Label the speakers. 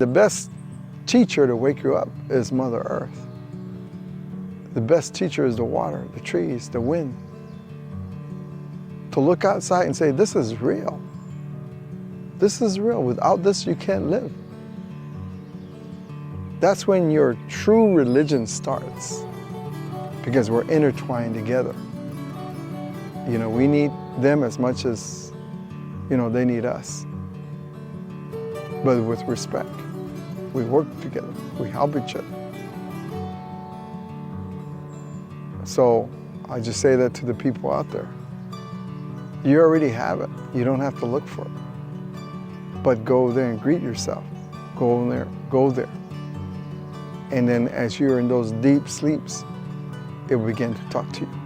Speaker 1: The best teacher to wake you up is Mother Earth. The best teacher is the water, the trees, the wind. To look outside and say, this is real. This is real. Without this, you can't live. That's when your true religion starts, because we're intertwined together. You know, we need them as much as, you know, they need us. But with respect. We work together. We help each other. So I just say that to the people out there. You already have it. You don't have to look for it. But go there and greet yourself. Go there. Go there. And then as you're in those deep sleeps, it will begin to talk to you.